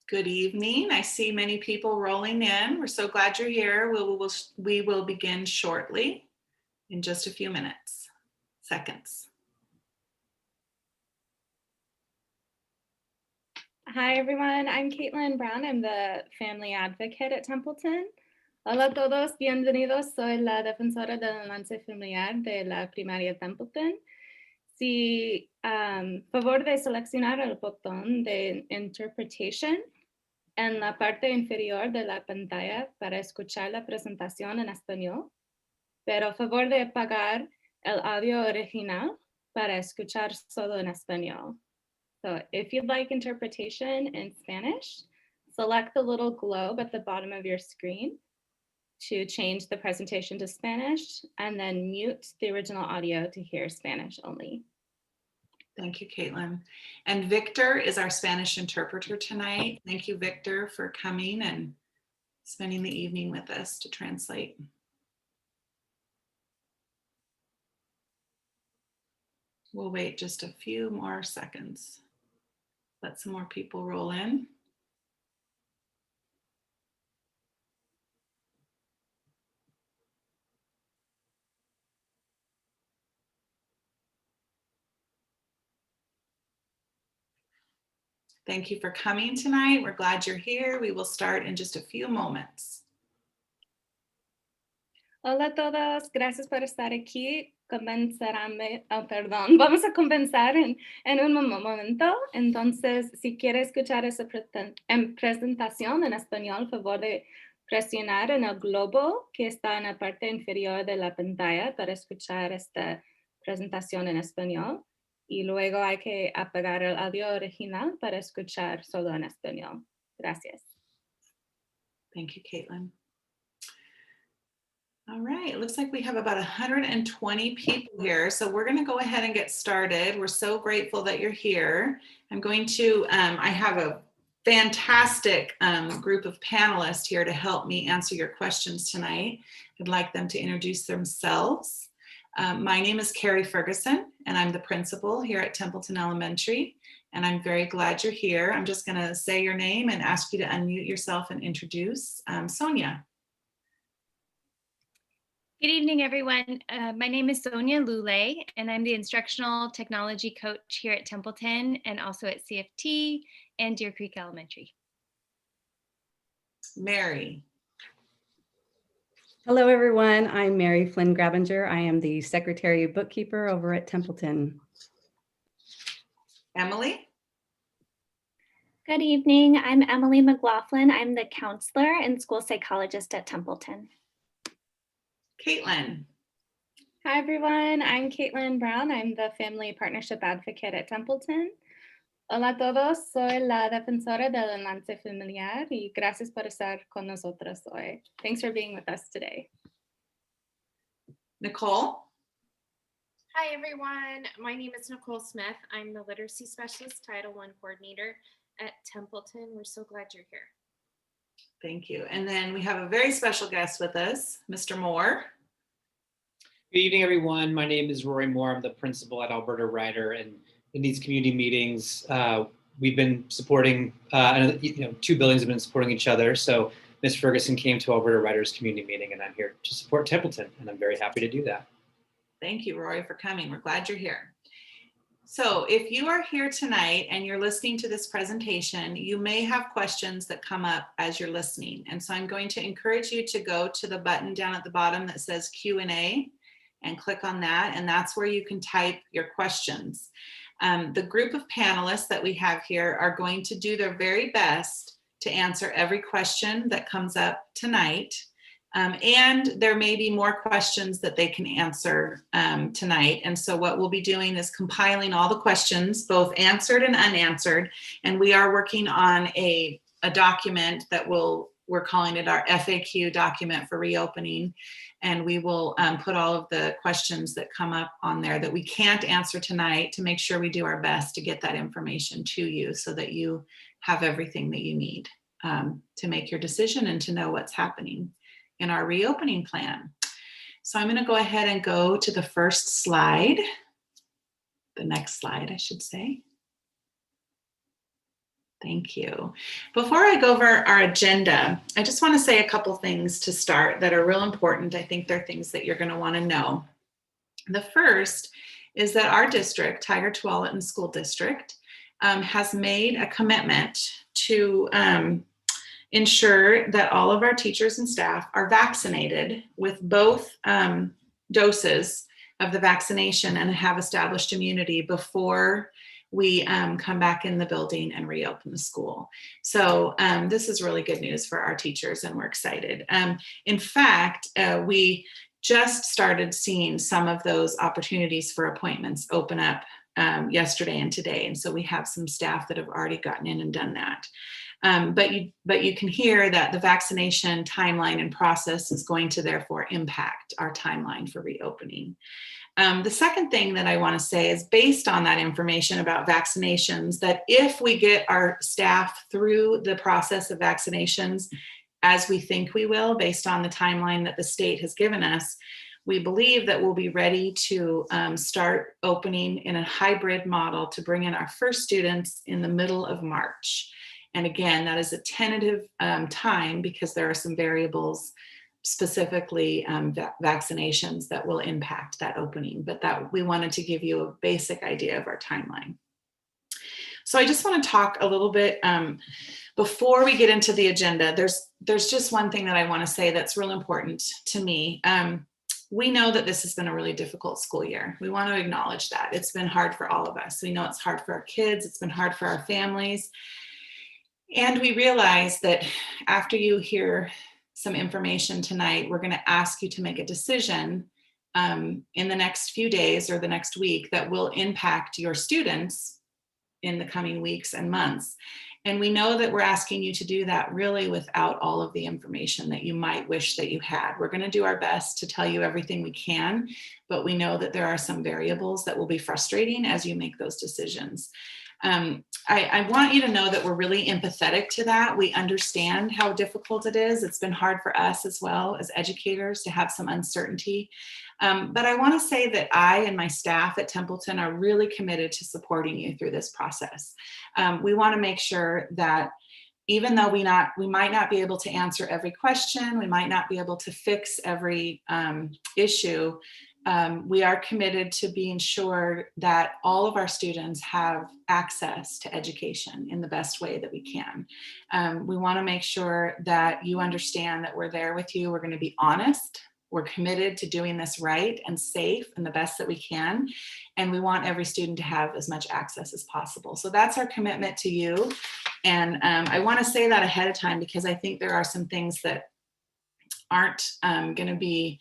Good evening. I see many people rolling in. We're so glad you're here. We will begin shortly in just a few seconds. Hi, everyone. I'm Caitlin Brown. I'm the family advocate at Templeton. Hola a todos, bienvenidos. Soy la defensora del enlace familiar de la primaria Templeton. Si favor de seleccionar el botón de interpretation en la parte inferior de la pantalla para escuchar la presentación en español, pero favor de apagar el audio original para escuchar solo en español. So if you'd like interpretation in Spanish, select the little globe at the bottom of your screen to change the presentation to Spanish, and then mute the original audio to hear Spanish only. Thank you, Caitlin. And Victor is our Spanish interpreter tonight. Thank you, Victor, for coming and spending the evening with us to translate. We'll wait just a few more seconds. Let some more people roll in. Thank you for coming tonight. We're glad you're here. We will start in just a few moments. Hola a todos, gracias por estar aquí. Vamos a comenzar en un momento. Entonces, si quiere escuchar esa presentación en español, favor de presionar en el globo que está en la parte inferior de la pantalla para escuchar esta presentación en español. Y luego hay que apagar el audio original para escuchar solo en español. Gracias. Thank you, Caitlin. All right, it looks like we have about 120 people here, so we're going to go ahead and get started. We're so grateful that you're here. I'm going to, I have a fantastic group of panelists here to help me answer your questions tonight. I'd like them to introduce themselves. My name is Carrie Ferguson, and I'm the principal here at Templeton Elementary, and I'm very glad you're here. I'm just going to say your name and ask you to unmute yourself and introduce Sonia. Good evening, everyone. My name is Sonia Lule, and I'm the instructional technology coach here at Templeton and also at CFT and Deer Creek Elementary. Mary. Hello, everyone. I'm Mary Flynn Grabinger. I am the secretary bookkeeper over at Templeton. Emily. Good evening. I'm Emily McLaughlin. I'm the counselor and school psychologist at Templeton. Caitlin. Hi, everyone. I'm Caitlin Brown. I'm the family partnership advocate at Templeton. Hola a todos. Soy la defensora del enlace familiar y gracias por estar con nosotros hoy. Thanks for being with us today. Nicole. Hi, everyone. My name is Nicole Smith. I'm the literacy specialist, Title I coordinator at Templeton. We're so glad you're here. Thank you. And then we have a very special guest with us, Mr. Moore. Good evening, everyone. My name is Rory Moore. I'm the principal at Alberta Rider, and in these community meetings, we've been supporting, two buildings have been supporting each other. So Ms. Ferguson came to Alberta Rider's community meeting, and I'm here to support Templeton, and I'm very happy to do that. Thank you, Rory, for coming. We're glad you're here. So if you are here tonight and you're listening to this presentation, you may have questions that come up as you're listening. And so I'm going to encourage you to go to the button down at the bottom that says Q&A and click on that. And that's where you can type your questions. The group of panelists that we have here are going to do their very best to answer every question that comes up tonight. And there may be more questions that they can answer tonight. And so what we'll be doing is compiling all the questions, both answered and unanswered. And we are working on a document that we're calling it our FAQ document for reopening. And we will put all of the questions that come up on there that we can't answer tonight to make sure we do our best to get that information to you so that you have everything that you need to make your decision and to know what's happening in our reopening plan. So I'm going to go ahead and go to the first slide, the next slide, I should say. Thank you. Before I go over our agenda, I just want to say a couple things to start that are real important. I think they're things that you're going to want to know. The first is that our district, Tigard-Tualatin School District, has made a commitment to ensure that all of our teachers and staff are vaccinated with both doses of the vaccination and have established immunity before we come back in the building and reopen the school. So this is really good news for our teachers, and we're excited. In fact, we just started seeing some of those opportunities for appointments open up yesterday and today. And so we have some staff that have already gotten in and done that. But you can hear that the vaccination timeline and process is going to therefore impact our timeline for reopening. The second thing that I want to say is, based on that information about vaccinations, that if we get our staff through the process of vaccinations as we think we will, based on the timeline that the state has given us, we believe that we'll be ready to start opening in a hybrid model to bring in our first students in the middle of March. And again, that is a tentative time because there are some variables, specifically vaccinations, that will impact that opening, but that we wanted to give you a basic idea of our timeline. So I just want to talk a little bit before we get into the agenda. There's just one thing that I want to say that's real important to me. We know that this has been a really difficult school year. We want to acknowledge that. It's been hard for all of us. We know it's hard for our kids. It's been hard for our families. And we realize that after you hear some information tonight, we're going to ask you to make a decision in the next few days or the next week that will impact your students in the coming weeks and months. And we know that we're asking you to do that really without all of the information that you might wish that you had. We're going to do our best to tell you everything we can, but we know that there are some variables that will be frustrating as you make those decisions. I want you to know that we're really empathetic to that. We understand how difficult it is. It's been hard for us as well as educators to have some uncertainty. But I want to say that I and my staff at Templeton are really committed to supporting you through this process. We want to make sure that even though we might not be able to answer every question, we might not be able to fix every issue, we are committed to being sure that all of our students have access to education in the best way that we can. We want to make sure that you understand that we're there with you. We're going to be honest. We're committed to doing this right and safe and the best that we can. And we want every student to have as much access as possible. So that's our commitment to you. And I want to say that ahead of time because I think there are some things that aren't going to be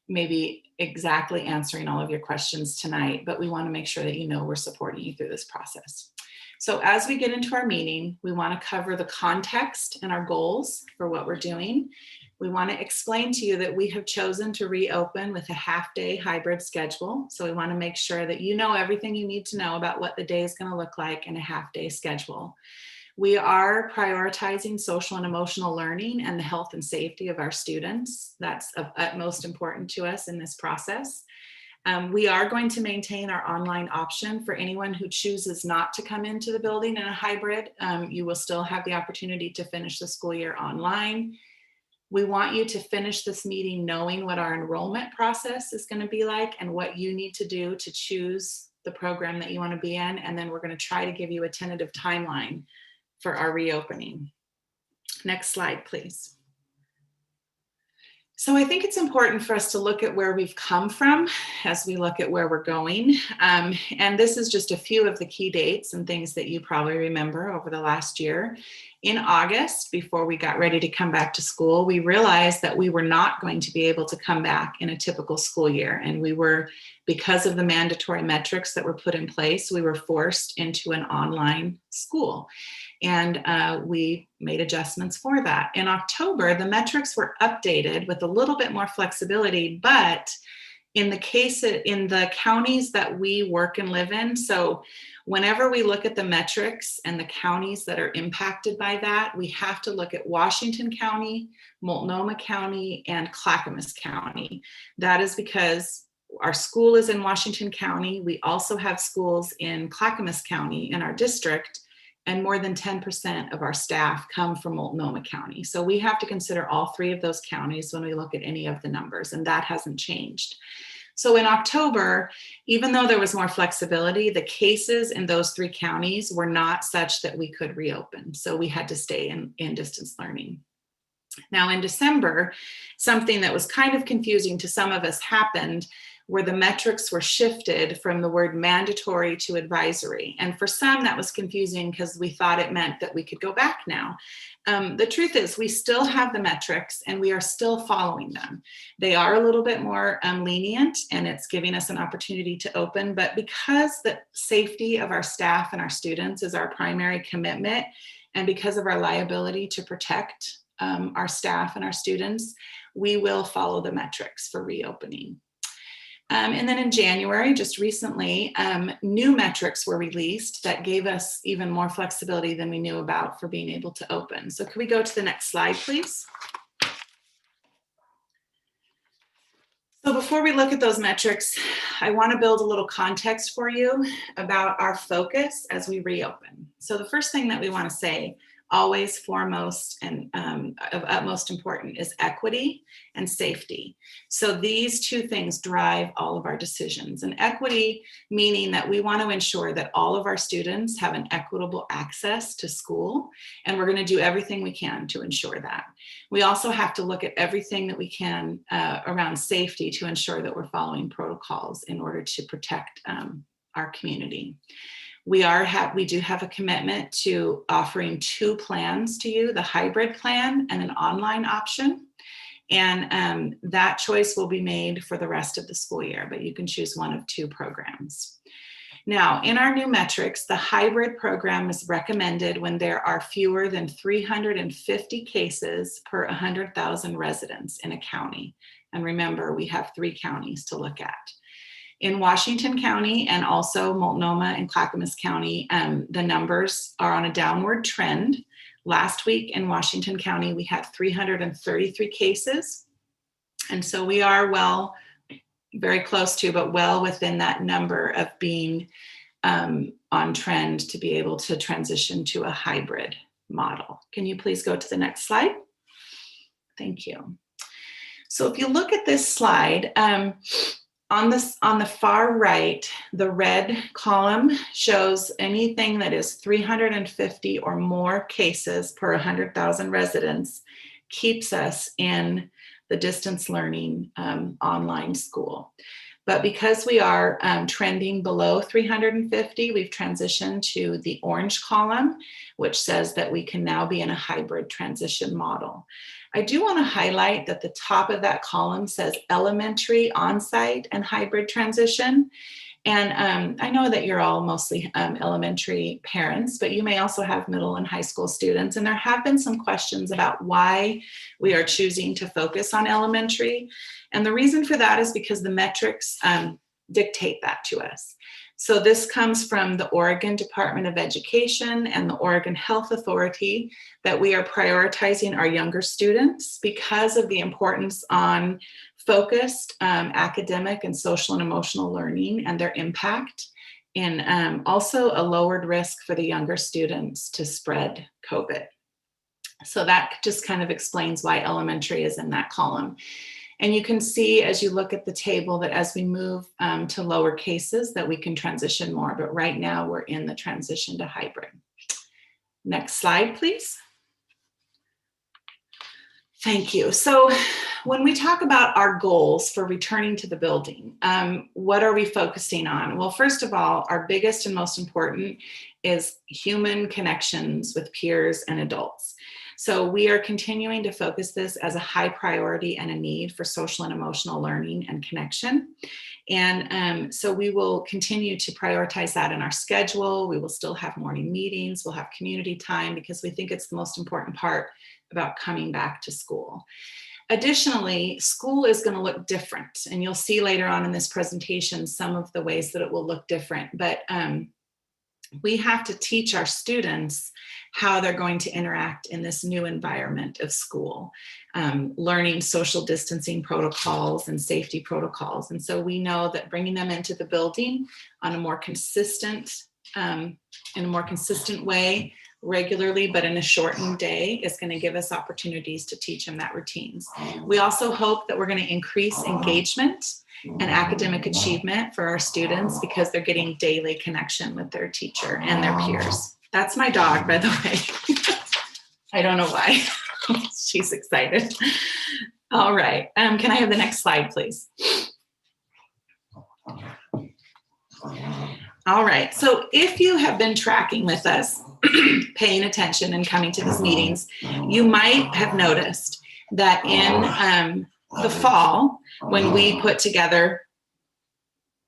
maybe exactly answering all of your questions tonight, but we want to make sure that you know we're supporting you through this process. So as we get into our meeting, we want to cover the context and our goals for what we're doing. We want to explain to you that we have chosen to reopen with a half-day hybrid schedule. So we want to make sure that you know everything you need to know about what the day is going to look like in a half-day schedule. We are prioritizing social and emotional learning and the health and safety of our students. That's of utmost importance to us in this process. We are going to maintain our online option for anyone who chooses not to come into the building in a hybrid. You will still have the opportunity to finish the school year online. We want you to finish this meeting knowing what our enrollment process is going to be like and what you need to do to choose the program that you want to be in. And then we're going to try to give you a tentative timeline for our reopening. Next slide, please. So I think it's important for us to look at where we've come from as we look at where we're going. And this is just a few of the key dates and things that you probably remember over the last year. In August, before we got ready to come back to school, we realized that we were not going to be able to come back in a typical school year. And we were, because of the mandatory metrics that were put in place, we were forced into an online school. And we made adjustments for that. In October, the metrics were updated with a little bit more flexibility, but in the counties that we work and live in, so whenever we look at the metrics and the counties that are impacted by that, we have to look at Washington County, Multnomah County, and Clackamas County. That is because our school is in Washington County. We also have schools in Clackamas County in our district, and more than 10% of our staff come from Multnomah County. So we have to consider all 3 of those counties when we look at any of the numbers, and that hasn't changed. So in October, even though there was more flexibility, the cases in those 3 counties were not such that we could reopen. So we had to stay in distance learning. Now in December, something that was kind of confusing to some of us happened, where the metrics were shifted from the word mandatory to advisory. And for some, that was confusing because we thought it meant that we could go back now. The truth is we still have the metrics and we are still following them. They are a little bit more lenient, and it's giving us an opportunity to open, but because the safety of our staff and our students is our primary commitment, and because of our liability to protect our staff and our students, we will follow the metrics for reopening. And then in January, just recently, new metrics were released that gave us even more flexibility than we knew about for being able to open. So could we go to the next slide, please? So before we look at those metrics, I want to build a little context for you about our focus as we reopen. So the first thing that we want to say, always foremost and of utmost importance, is equity and safety. So these 2 things drive all of our decisions. And equity, meaning that we want to ensure that all of our students have an equitable access to school, and we're going to do everything we can to ensure that. We also have to look at everything that we can around safety to ensure that we're following protocols in order to protect our community. We do have a commitment to offering 2 plans to you, the hybrid plan and an online option. And that choice will be made for the rest of the school year, but you can choose one of 2 programs. Now, in our new metrics, the hybrid program is recommended when there are fewer than 350 cases per 100,000 residents in a county. And remember, we have 3 counties to look at. In Washington County and also Multnomah and Clackamas County, the numbers are on a downward trend. Last week in Washington County, we had 333 cases. And so we are very close to, but well within that number of being on trend to be able to transition to a hybrid model. Can you please go to the next slide? Thank you. So if you look at this slide, on the far right, the red column shows anything that is 350 or more cases per 100,000 residents keeps us in the distance learning online school. But because we are trending below 350, we've transitioned to the orange column, which says that we can now be in a hybrid transition model. I do want to highlight that the top of that column says elementary, on-site, and hybrid transition. And I know that you're all mostly elementary parents, but you may also have middle and high school students. And there have been some questions about why we are choosing to focus on elementary. And the reason for that is because the metrics dictate that to us. So this comes from the Oregon Department of Education and the Oregon Health Authority, that we are prioritizing our younger students because of the importance on focused academic and social and emotional learning and their impact, and also a lowered risk for the younger students to spread COVID. So that just kind of explains why elementary is in that column. And you can see as you look at the table that as we move to lower cases that we can transition more, but right now we're in the transition to hybrid. Next slide, please. Thank you. So when we talk about our goals for returning to the building, what are we focusing on? Well, first of all, our biggest and most important is human connections with peers and adults. So we are continuing to focus this as a high priority and a need for social and emotional learning and connection. And so we will continue to prioritize that in our schedule. We will still have morning meetings. We'll have community time because we think it's the most important part about coming back to school. Additionally, school is going to look different. And you'll see later on in this presentation some of the ways that it will look different. But we have to teach our students how they're going to interact in this new environment of school, learning social distancing protocols and safety protocols. And so we know that bringing them into the building on a more consistent in a more consistent way regularly, but in a shortened day is going to give us opportunities to teach them that routines. We also hope that we're going to increase engagement and academic achievement for our students because they're getting daily connection with their teacher and their peers. That's my dog, by the way. I don't know why. She's excited. All right. Can I have the next slide, please? All right. So if you have been tracking with us, paying attention and coming to these meetings, you might have noticed that in the fall, when we put together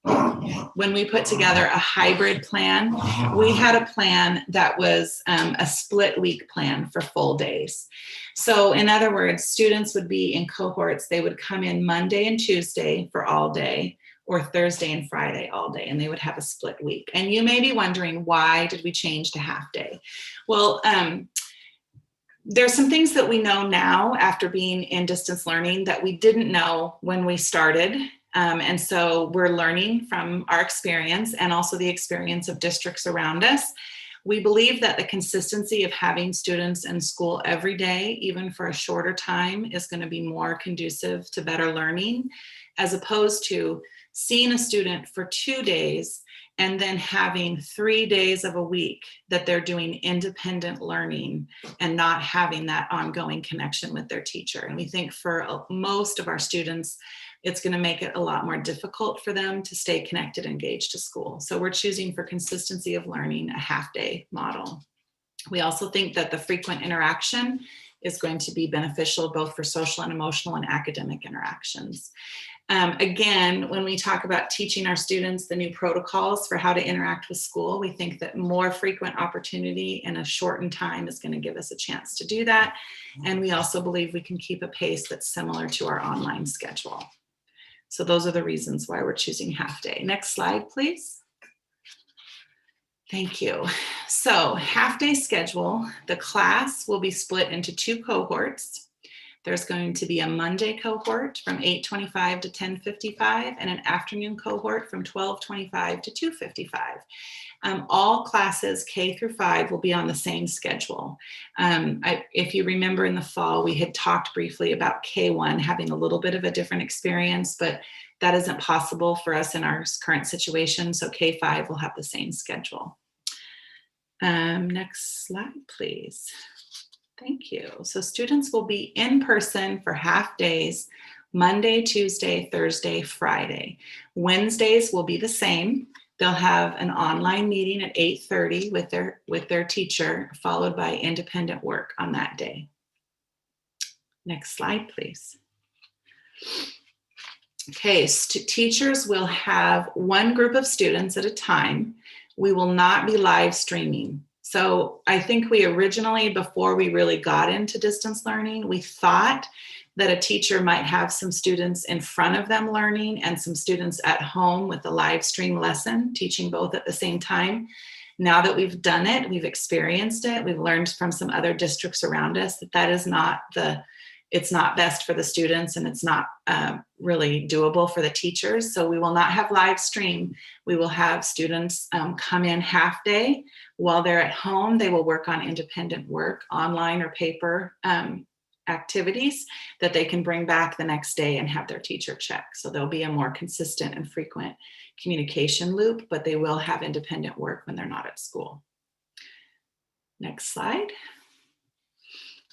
a hybrid plan, we had a plan that was a split week plan for full days. So in other words, students would be in cohorts. They would come in Monday and Tuesday for all day, or Thursday and Friday all day, and they would have a split week. And you may be wondering, why did we change to half day? Well, there's some things that we know now after being in distance learning that we didn't know when we started. And so we're learning from our experience and also the experience of districts around us. We believe that the consistency of having students in school every day, even for a shorter time, is going to be more conducive to better learning, as opposed to seeing a student for 2 days and then having 3 days of a week that they're doing independent learning and not having that ongoing connection with their teacher. And we think for most of our students, it's going to make it a lot more difficult for them to stay connected and engaged to school. So we're choosing, for consistency of learning, a half-day model. We also think that the frequent interaction is going to be beneficial both for social and emotional and academic interactions. Again, when we talk about teaching our students the new protocols for how to interact with school, we think that more frequent opportunity in a shortened time is going to give us a chance to do that. And we also believe we can keep a pace that's similar to our online schedule. So those are the reasons why we're choosing half day. Next slide, please. Thank you. So half day schedule, the class will be split into 2 cohorts. There's going to be a Monday cohort from 8:25 to 10:55 and an afternoon cohort from 12:25 to 2:55. All classes K through 5 will be on the same schedule. If you remember in the fall, we had talked briefly about K1 having a little bit of a different experience, but that isn't possible for us in our current situation. So K5 will have the same schedule. Next slide, please. Thank you. So students will be in person for half days, Monday, Tuesday, Thursday, Friday. Wednesdays will be the same. They'll have an online meeting at 8:30 with their teacher, followed by independent work on that day. Next slide, please. Okay, teachers will have one group of students at a time. We will not be live streaming. So I think we originally, before we really got into distance learning, we thought that a teacher might have some students in front of them learning and some students at home with a live stream lesson, teaching both at the same time. Now that we've done it, we've experienced it, we've learned from some other districts around us that is not it's not best for the students, and it's not really doable for the teachers. So we will not have live stream. We will have students come in half day. While they're at home, they will work on independent work, online or paper activities that they can bring back the next day and have their teacher check. So there'll be a more consistent and frequent communication loop, but they will have independent work when they're not at school. Next slide.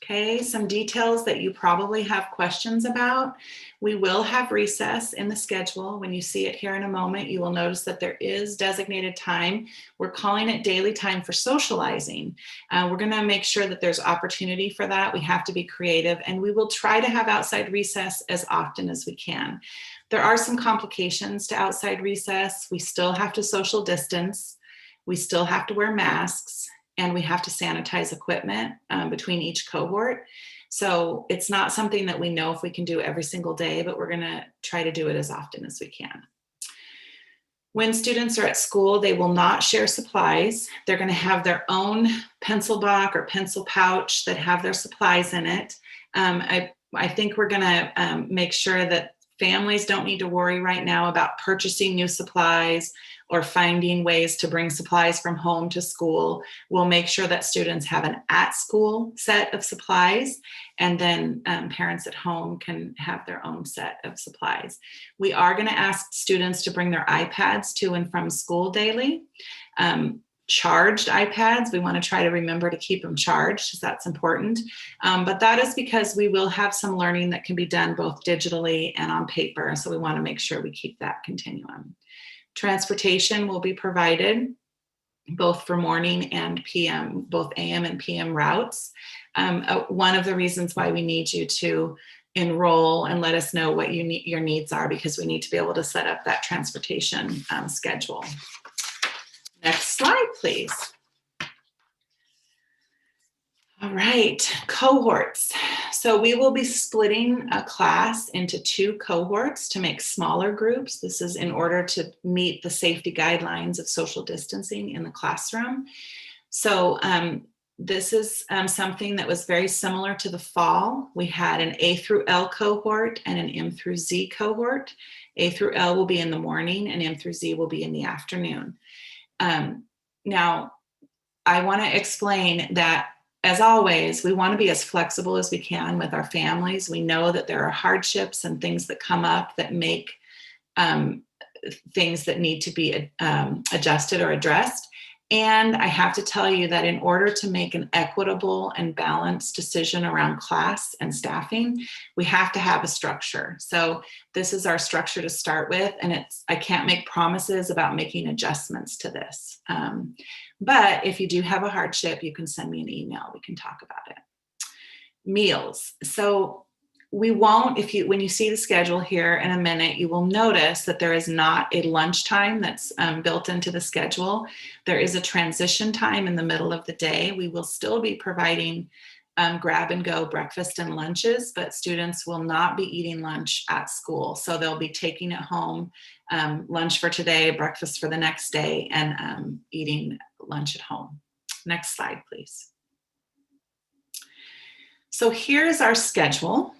Okay, some details that you probably have questions about. We will have recess in the schedule. When you see it here in a moment, you will notice that there is designated time. We're calling it daily time for socializing. We're going to make sure that there's opportunity for that. We have to be creative, and we will try to have outside recess as often as we can. There are some complications to outside recess. We still have to social distance. We still have to wear masks. And we have to sanitize equipment between each cohort. So it's not something that we know if we can do every single day, but we're gonna try to do it as often as we can. When students are at school, they will not share supplies. They're gonna have their own pencil box or pencil pouch that have their supplies in it. I think we're gonna make sure that families don't need to worry right now about purchasing new supplies or finding ways to bring supplies from home to school. We'll make sure that students have an at-school set of supplies, and then parents at home can have their own set of supplies. We are going to ask students to bring their iPads to and from school daily. Charged iPads, we want to try to remember to keep them charged, because that's important. But that is because we will have some learning that can be done both digitally and on paper. So we want to make sure we keep that continuum. Transportation will be provided both for morning and PM, both AM and PM routes. One of the reasons why we need you to enroll and let us know what your needs are, because we need to be able to set up that transportation schedule. Next slide, please. All right, cohorts. So we will be splitting a class into 2 cohorts to make smaller groups. This is in order to meet the safety guidelines of social distancing in the classroom. So this is something that was very similar to the fall. We had an A through L cohort and an M through Z cohort. A through L will be in the morning and M through Z will be in the afternoon. Now, I want to explain that, as always, we want to be as flexible as we can with our families. We know that there are hardships and things that come up that make things that need to be adjusted or addressed. And I have to tell you that in order to make an equitable and balanced decision around class and staffing, we have to have a structure. So this is our structure to start with, and I can't make promises about making adjustments to this. But if you do have a hardship, you can send me an email. We can talk about it. Meals. So we won't, when you see the schedule here in a minute, you will notice that there is not a lunchtime that's built into the schedule. There is a transition time in the middle of the day. We will still be providing grab and go breakfast and lunches, but students will not be eating lunch at school. So they'll be taking it home, lunch for today, breakfast for the next day, and eating lunch at home. Next slide, please. So here's our schedule.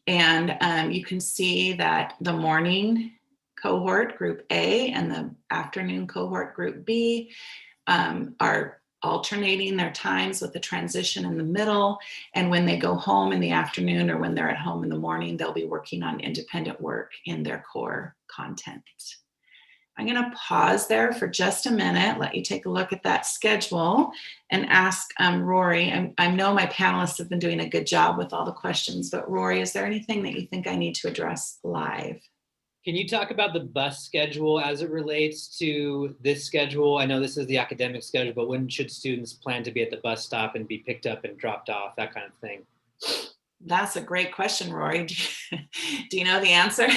And you can see that the morning cohort, group A, and the afternoon cohort, group B, are alternating their times with the transition in the middle. And when they go home in the afternoon, or when they're at home in the morning, they'll be working on independent work in their core content. I'm going to pause there for just a minute, let you take a look at that schedule, and ask Rory. I know my panelists have been doing a good job with all the questions, but Rory, is there anything that you think I need to address live? Can you talk about the bus schedule as it relates to this schedule? I know this is the academic schedule, but when should students plan to be at the bus stop and be picked up and dropped off, that kind of thing? That's a great question, Rory. Do you know the answer?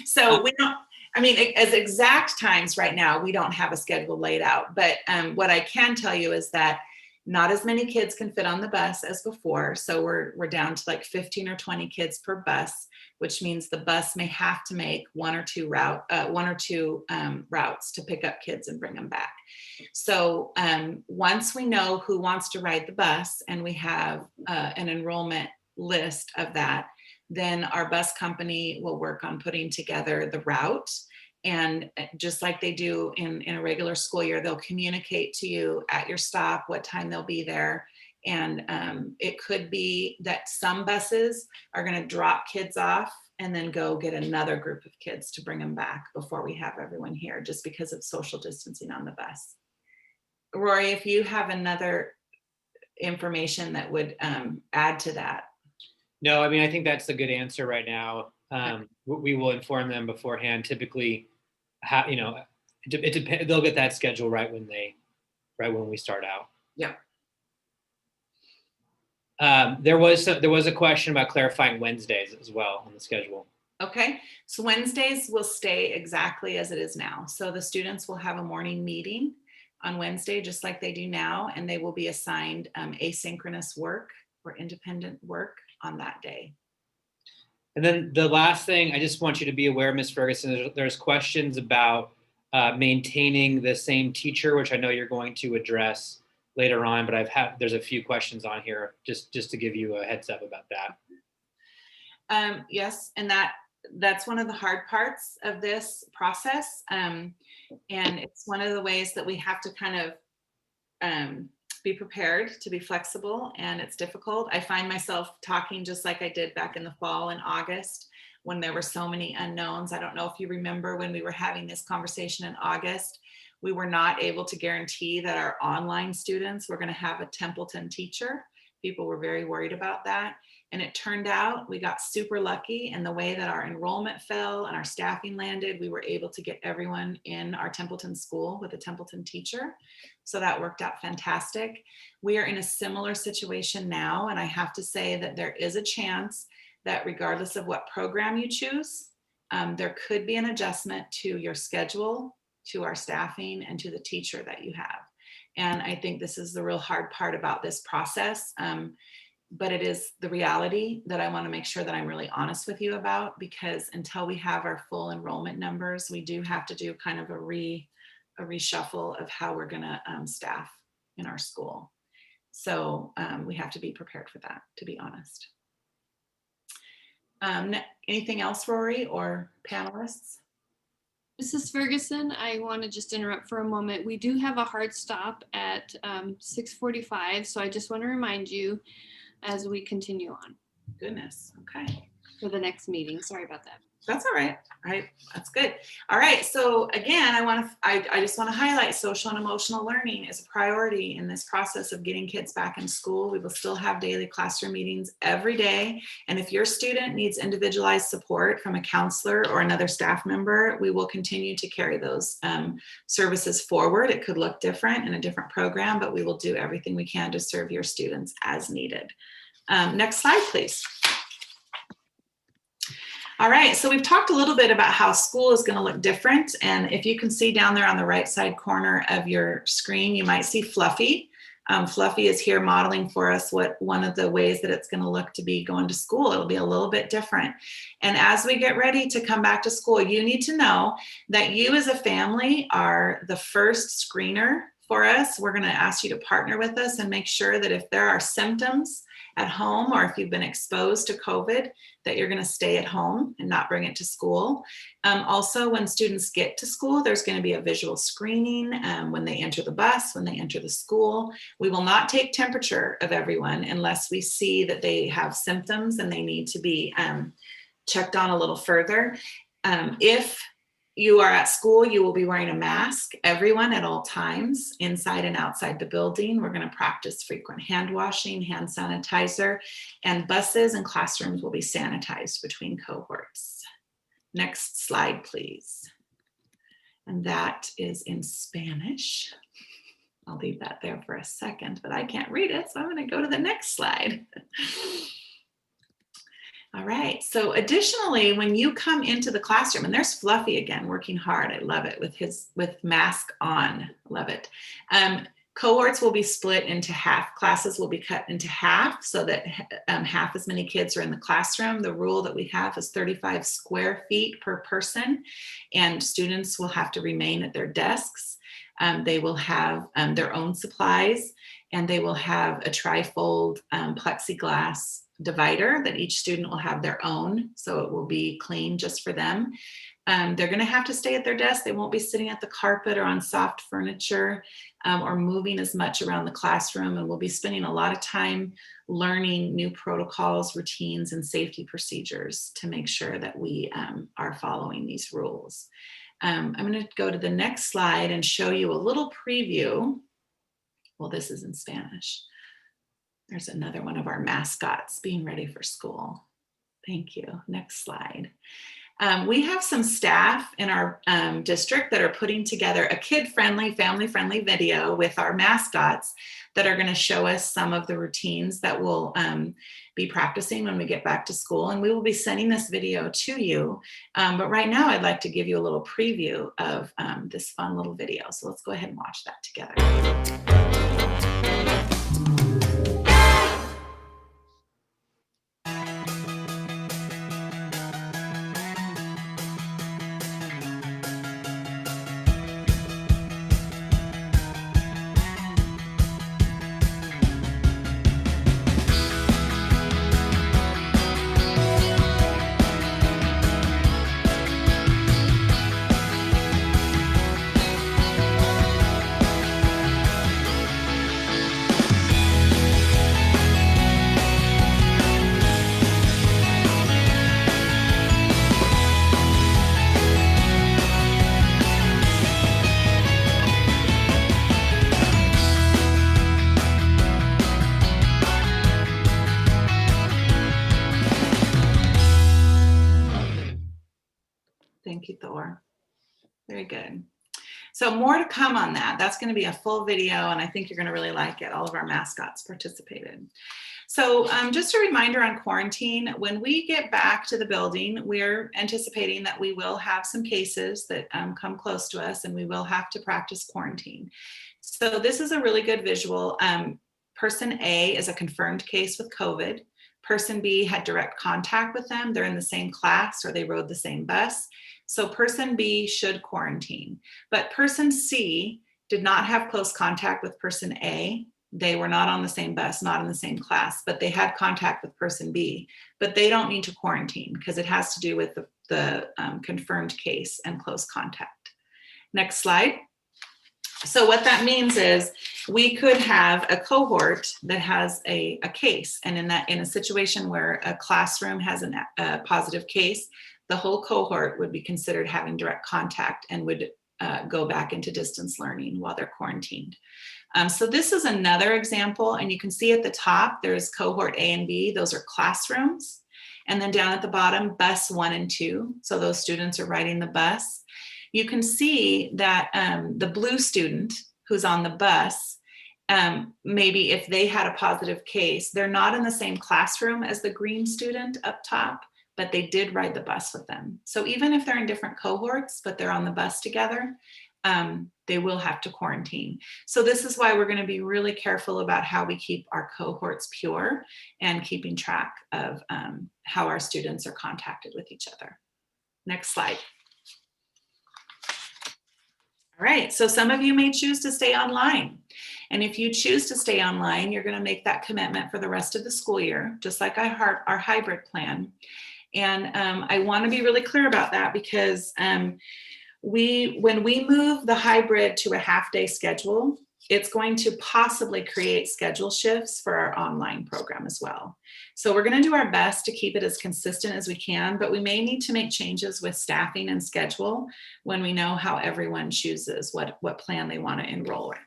So we don't, I mean, as exact times right now, we don't have a schedule laid out, but what I can tell you is that not as many kids can fit on the bus as before. So we're down to like 15 or 20 kids per bus, which means the bus may have to make one or two routes to pick up kids and bring them back. So once we know who wants to ride the bus and we have an enrollment list of that, then our bus company will work on putting together the route. And just like they do in a regular school year, they'll communicate to you at your stop what time they'll be there. And it could be that some buses are going to drop kids off and then go get another group of kids to bring them back before we have everyone here, just because of social distancing on the bus. Rory, if you have another information that would add to that. No, I mean, I think that's a good answer right now. We will inform them beforehand. Typically, it depends. They'll get that schedule right when we start out. Yeah. There was a question about clarifying Wednesdays as well on the schedule. Okay, so Wednesdays will stay exactly as it is now. So the students will have a morning meeting on Wednesday, just like they do now, and they will be assigned asynchronous work or independent work on that day. And then the last thing, I just want you to be aware, Ms. Ferguson, there's questions about maintaining the same teacher, which I know you're going to address later on, but there's a few questions on here just to give you a heads up about that. Yes, and that's one of the hard parts of this process. And it's one of the ways that we have to kind of be prepared to be flexible, and it's difficult. I find myself talking just like I did back in the fall in August when there were so many unknowns. I don't know if you remember when we were having this conversation in August, we were not able to guarantee that our online students were going to have a Templeton teacher. People were very worried about that. And it turned out we got super lucky, and the way that our enrollment fell and our staffing landed, we were able to get everyone in our Templeton school with a Templeton teacher. So that worked out fantastic. We are in a similar situation now, and I have to say that there is a chance that regardless of what program you choose, there could be an adjustment to your schedule, to our staffing, and to the teacher that you have. And I think this is the real hard part about this process. But it is the reality that I want to make sure that I'm really honest with you about, because until we have our full enrollment numbers, we do have to do kind of a reshuffle of how we're going to staff in our school. So we have to be prepared for that, to be honest. Anything else, Rory or panelists? Mrs. Ferguson, I want to just interrupt for a moment. We do have a hard stop at 6:45, so I just want to remind you as we continue on. Goodness, okay. For the next meeting. Sorry about that. That's all right. That's good. All right. So again, I just want to highlight social and emotional learning is a priority in this process of getting kids back in school. We will still have daily classroom meetings every day. And if your student needs individualized support from a counselor or another staff member, we will continue to carry those services forward. It could look different in a different program, but we will do everything we can to serve your students as needed. Next slide, please. All right, so we've talked a little bit about how school is going to look different. And if you can see down there on the right side corner of your screen, you might see Fluffy. Fluffy is here modeling for us what one of the ways that it's going to look to be going to school. It'll be a little bit different. And as we get ready to come back to school, you need to know that you as a family are the first screener for us. We're going to ask you to partner with us and make sure that if there are symptoms at home, or if you've been exposed to COVID, that you're going to stay at home and not bring it to school. Also, when students get to school, there's going to be a visual screening when they enter the bus, when they enter the school. We will not take temperature of everyone unless we see that they have symptoms and they need to be checked on a little further. If you are at school, you will be wearing a mask, everyone at all times, inside and outside the building. We're going to practice frequent hand washing, hand sanitizer, and buses and classrooms will be sanitized between cohorts. Next slide, please. And that is in Spanish. I'll leave that there for a second, but I can't read it, so I'm going to go to the next slide. All right, so additionally, when you come into the classroom, and there's Fluffy again, working hard, I love it, with mask on, love it. Cohorts will be split into half, classes will be cut into half so that half as many kids are in the classroom. The rule that we have is 35 square feet per person, and students will have to remain at their desks. They will have their own supplies, and they will have a trifold plexiglass divider that each student will have their own, so it will be clean just for them. They're going to have to stay at their desk. They won't be sitting at the carpet or on soft furniture or moving as much around the classroom, and we'll be spending a lot of time learning new protocols, routines, and safety procedures to make sure that we are following these rules. I'm going to go to the next slide and show you a little preview. Well, this is in Spanish. There's another one of our mascots being ready for school. Thank you. Next slide. We have some staff in our district that are putting together a kid-friendly, family-friendly video with our mascots that are going to show us some of the routines that we'll be practicing when we get back to school. And we will be sending this video to you. But right now, I'd like to give you a little preview of this fun little video. So let's go ahead and watch that together. Very good. So more to come on that. That's going to be a full video, and I think you're going to really like it. All of our mascots participated. So just a reminder on quarantine, when we get back to the building, we're anticipating that we will have some cases that come close to us, and we will have to practice quarantine. So this is a really good visual. Person A is a confirmed case with COVID. Person B had direct contact with them. They're in the same class or they rode the same bus. So person B should quarantine. But person C did not have close contact with person A. They were not on the same bus, not in the same class, but they had contact with person B. But they don't need to quarantine because it has to do with the confirmed case and close contact. Next slide. So what that means is we could have a cohort that has a case, and in a situation where a classroom has a positive case, the whole cohort would be considered having direct contact and would go back into distance learning while they're quarantined. So this is another example, and you can see at the top there's cohort A and B. Those are classrooms, and then down at the bottom, bus 1 and 2. So those students are riding the bus. You can see that the blue student who's on the bus, maybe if they had a positive case, they're not in the same classroom as the green student up top, but they did ride the bus with them. So even if they're in different cohorts, but they're on the bus together, they will have to quarantine. So this is why we're going to be really careful about how we keep our cohorts pure and keeping track of how our students are contacted with each other. Next slide. All right, so some of you may choose to stay online. And if you choose to stay online, you're going to make that commitment for the rest of the school year, just like our hybrid plan. And I want to be really clear about that because when we move the hybrid to a half-day schedule, it's going to possibly create schedule shifts for our online program as well. So we're going to do our best to keep it as consistent as we can, but we may need to make changes with staffing and schedule when we know how everyone chooses what plan they want to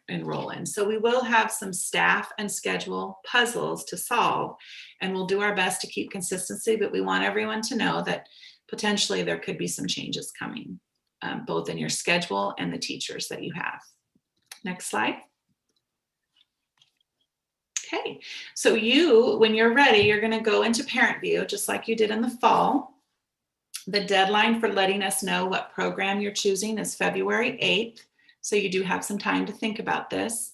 enroll in. So we will have some staff and schedule puzzles to solve, and we'll do our best to keep consistency, but we want everyone to know that potentially there could be some changes coming, both in your schedule and the teachers that you have. Next slide. Okay, so when you're ready, you're going to go into parent view just like you did in the fall. The deadline for letting us know what program you're choosing is February 8th. So you do have some time to think about this.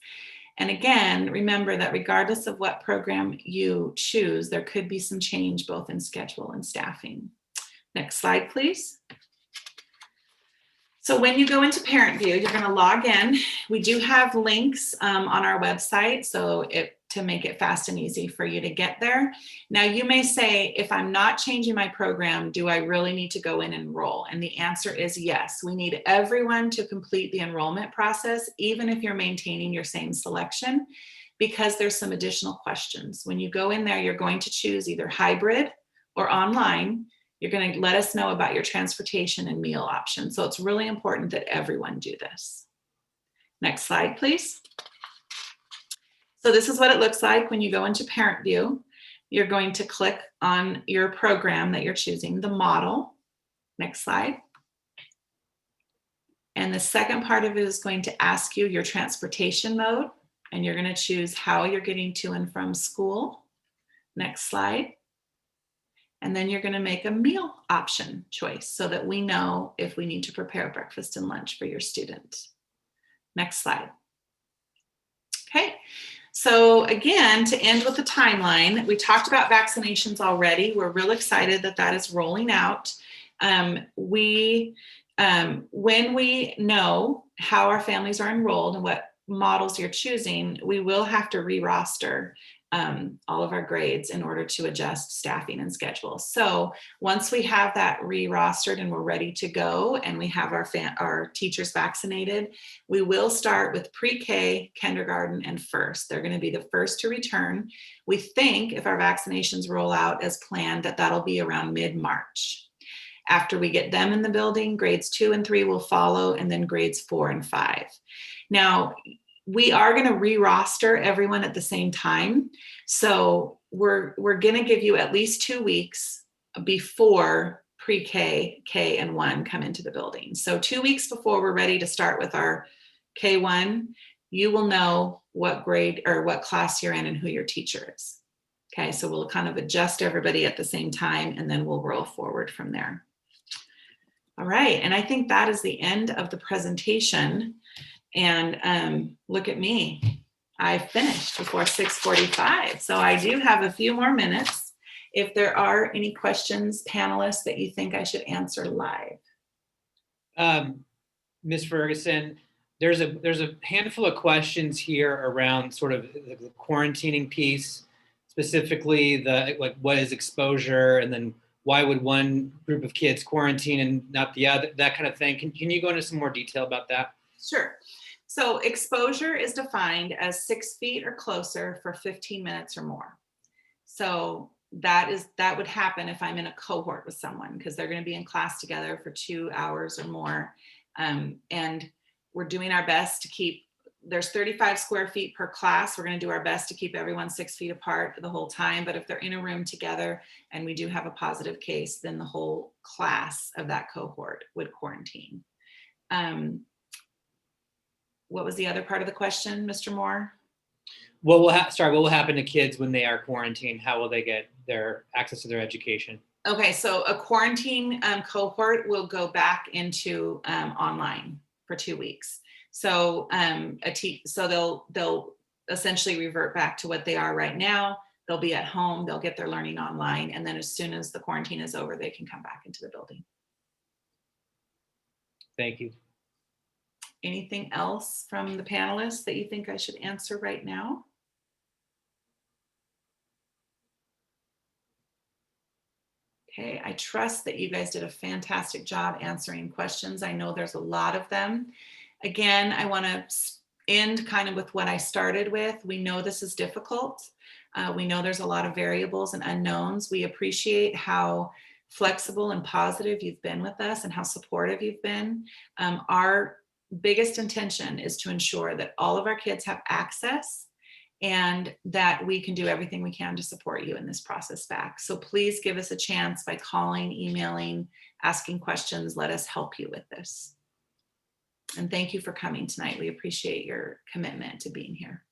And again, remember that regardless of what program you choose, there could be some change both in schedule and staffing. Next slide, please. So when you go into parent view, you're going to log in. We do have links on our website, so to make it fast and easy for you to get there. Now you may say, if I'm not changing my program, do I really need to go in and enroll? And the answer is yes. We need everyone to complete the enrollment process, even if you're maintaining your same selection, because there's some additional questions. When you go in there, you're going to choose either hybrid or online. You're going to let us know about your transportation and meal options. So it's really important that everyone do this. Next slide, please. So this is what it looks like when you go into parent view. You're going to click on your program that you're choosing, the model. Next slide. And the second part of it is going to ask you your transportation mode, and you're going to choose how you're getting to and from school. Next slide. And then you're going to make a meal option choice so that we know if we need to prepare breakfast and lunch for your student. Next slide. Okay, so again, to end with the timeline, we talked about vaccinations already. We're real excited that that is rolling out. When we know how our families are enrolled and what models you're choosing, we will have to re-roster all of our grades in order to adjust staffing and schedule. So once we have that re-rostered and we're ready to go and we have our teachers vaccinated, we will start with pre-K, kindergarten, and first. They're going to be the first to return. We think if our vaccinations roll out as planned, that'll be around mid-March. After we get them in the building, grades 2 and 3 will follow, and then grades 4 and 5. Now, we are going to re-roster everyone at the same time. So we're going to give you at least 2 weeks before pre-K, K, and 1 come into the building. So 2 weeks before we're ready to start with our K1, you will know what grade or what class you're in and who your teacher is. Okay, so we'll kind of adjust everybody at the same time, and then we'll roll forward from there. All right, and I think that is the end of the presentation. And look at me, I finished before 6:45. So I do have a few more minutes. If there are any questions, panelists, that you think I should answer live. Ms. Ferguson, there's a handful of questions here around sort of the quarantining piece, specifically the like what is exposure, and then why would one group of kids quarantine and not the other, that kind of thing. Can you go into some more detail about that? Sure. So exposure is defined as 6 feet or closer for 15 minutes or more. So that would happen if I'm in a cohort with someone, because they're going to be in class together for 2 hours or more. And we're doing our best to keep, there's 35 square feet per class. We're going to do our best to keep everyone 6 feet apart for the whole time. But if they're in a room together and we do have a positive case, then the whole class of that cohort would quarantine. What was the other part of the question, Mr. Moore? What will happen to kids when they are quarantined? How will they get their access to their education? Okay, so a quarantine cohort will go back into online for 2 weeks. So they'll essentially revert back to what they are right now. They'll be at home, they'll get their learning online, and then as soon as the quarantine is over, they can come back into the building. Thank you. Anything else from the panelists that you think I should answer right now? Okay, I trust that you guys did a fantastic job answering questions. I know there's a lot of them. Again, I want to end kind of with what I started with. We know this is difficult. We know there's a lot of variables and unknowns. We appreciate how flexible and positive you've been with us and how supportive you've been. Our biggest intention is to ensure that all of our kids have access and that we can do everything we can to support you in this process back. So please give us a chance by calling, emailing, asking questions. Let us help you with this. And thank you for coming tonight. We appreciate your commitment to being here.